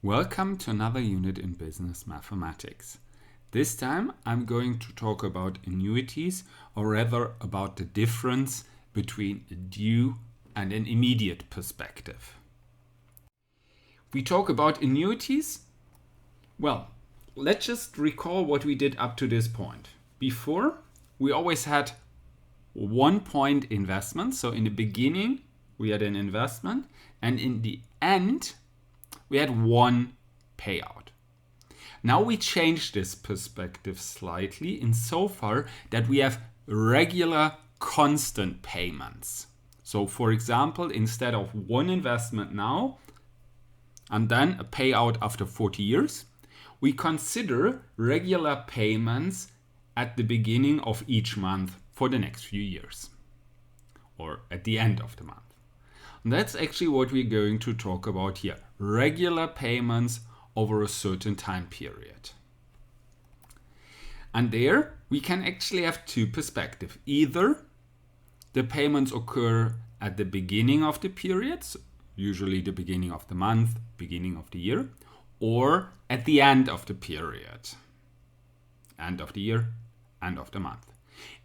Welcome to another unit in business mathematics. This time I'm going to talk about annuities, or rather about the difference between a due and an immediate perspective. We talk about annuities. Well, let's just recall what we did up to this point. Before, we always had 1 point investment. So in the beginning, we had an investment, and in the end, we had one payout. Now we change this perspective slightly insofar that we have regular constant payments. So for example, instead of one investment now and then a payout after 40 years, we consider regular payments at the beginning of each month for the next few years, or at the end of the month. And that's actually what we're going to talk about here. Regular payments over a certain time period. And there we can actually have two perspectives. Either the payments occur at the beginning of the period, usually the beginning of the month, beginning of the year, or at the end of the period, end of the year, end of the month.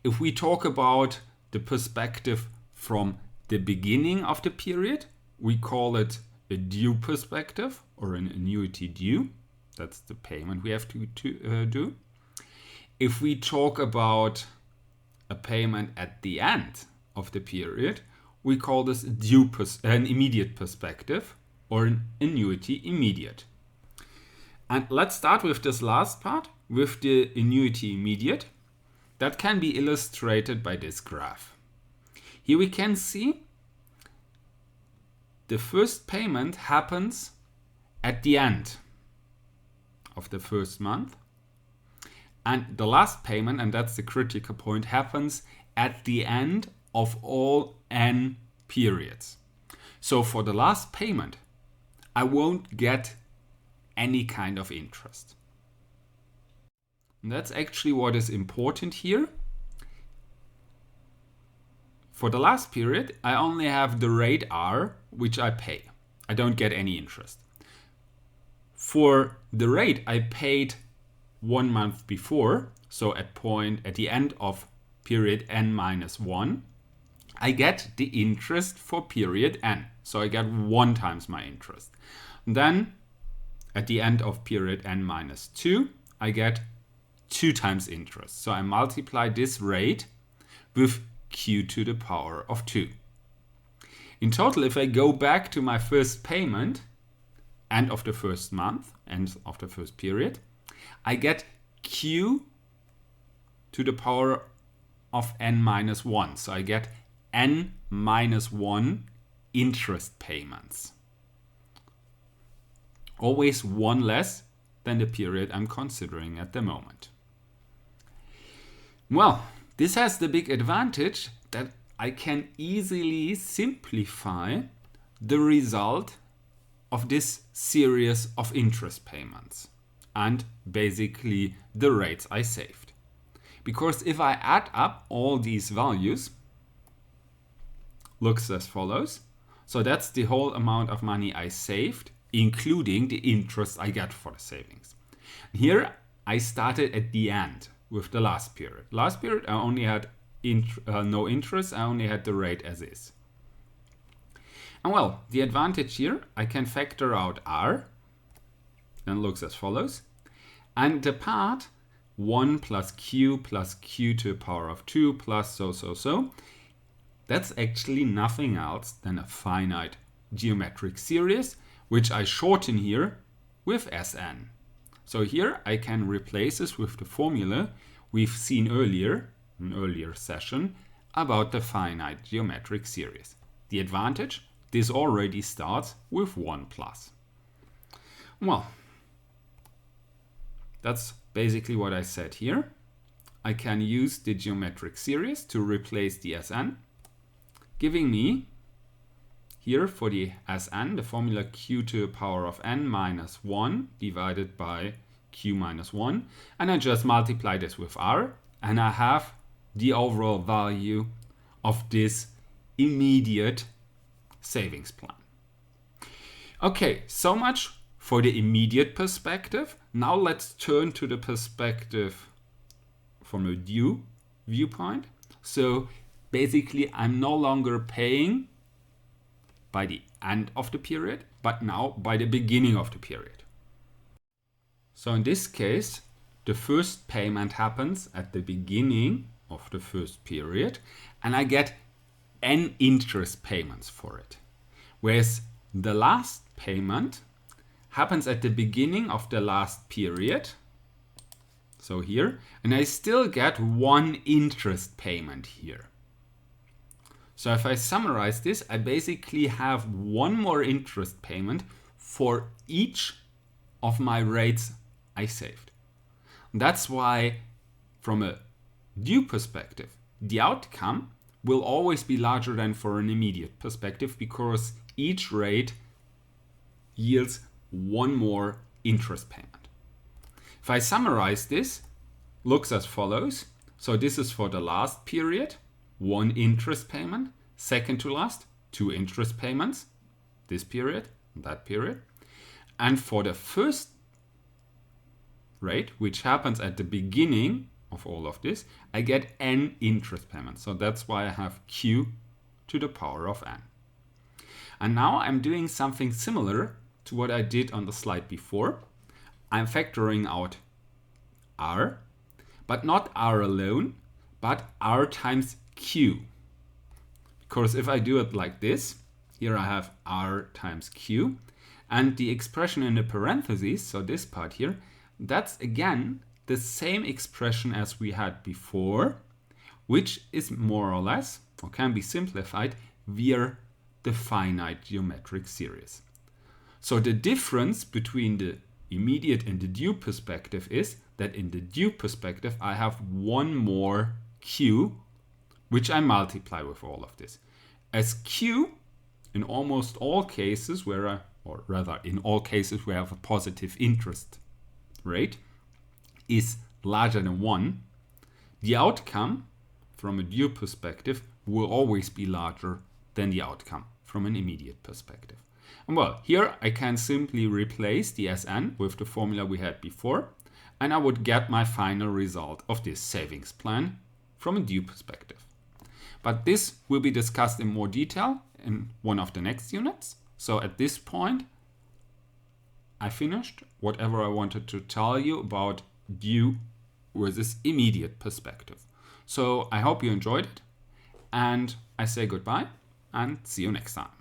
If we talk about the perspective from the beginning of the period, we call it a due perspective or an annuity due. That's the payment we have to do. If we talk about a payment at the end of the period, we call this an immediate perspective or an annuity immediate. And let's start with this last part, with the annuity immediate. That can be illustrated by this graph. Here we can see the first payment happens at the end of the first month, and the last payment, and that's the critical point, happens at the end of all n periods. So for the last payment, I won't get any kind of interest. And that's actually what is important here. For the last period, I only have the rate R, which I pay. I don't get any interest. For the rate I paid 1 month before, so at the end of period n-1, I get the interest for period n. So I get 1 times my interest. And then at the end of period n-2, I get 2 times interest. So I multiply this rate with q to the power of 2. In total, if I go back to my first payment, end of the first month, end of the first period, I get q to the power of n-1. So I get n-1 interest payments. Always 1 less than the period I'm considering at the moment. Well, this has the big advantage that I can easily simplify the result of this series of interest payments and basically the rates I saved. Because if I add up all these values, looks as follows. So that's the whole amount of money I saved, including the interest I get for the savings. Here I started at the end with the last period. Last period I only had no interest, I only had the rate as is. And well, the advantage here, I can factor out R, and looks as follows. And the part 1 plus q to the power of 2 plus so, that's actually nothing else than a finite geometric series, which I shorten here with Sn. So here I can replace this with the formula we've seen earlier, in an earlier session, about the finite geometric series. The advantage, this already starts with 1 plus. Well, that's basically what I said here. I can use the geometric series to replace the Sn, giving me here for the Sn, the formula q to the power of n-1 divided by q minus 1. And I just multiply this with R, and I have the overall value of this immediate savings plan. Okay, so much for the immediate perspective. Now let's turn to the perspective from a due viewpoint. So basically, I'm no longer paying by the end of the period, but now by the beginning of the period. So in this case, the first payment happens at the beginning of the first period, and I get n interest payments for it. Whereas the last payment happens at the beginning of the last period, so here, and I still get one interest payment here. So if I summarize this, I basically have one more interest payment for each of my rates I saved. That's why, from a due perspective, the outcome will always be larger than for an immediate perspective, because each rate yields one more interest payment. If I summarize this, looks as follows. So this is for the last period, one interest payment. Second to last, two interest payments, this period, that period. And for the first rate, which happens at the beginning of all of this, I get n interest payments. So that's why I have q to the power of n. And now I'm doing something similar to what I did on the slide before. I'm factoring out r, but not r alone, but r times q. Because if I do it like this, here I have r times q, and the expression in the parentheses, so this part here, that's again the same expression as we had before, which is more or less, or can be simplified, via the finite geometric series. So the difference between the immediate and the due perspective is that in the due perspective I have one more q, which I multiply with all of this. As q, in almost all cases where in all cases where I have a positive interest rate, is larger than 1, the outcome from a due perspective will always be larger than the outcome from an immediate perspective. And well, here I can simply replace the Sn with the formula we had before, and I would get my final result of this savings plan from a due perspective. But this will be discussed in more detail in one of the next units. So at this point, I finished whatever I wanted to tell you about due versus immediate perspective. So I hope you enjoyed it, and I say goodbye and see you next time.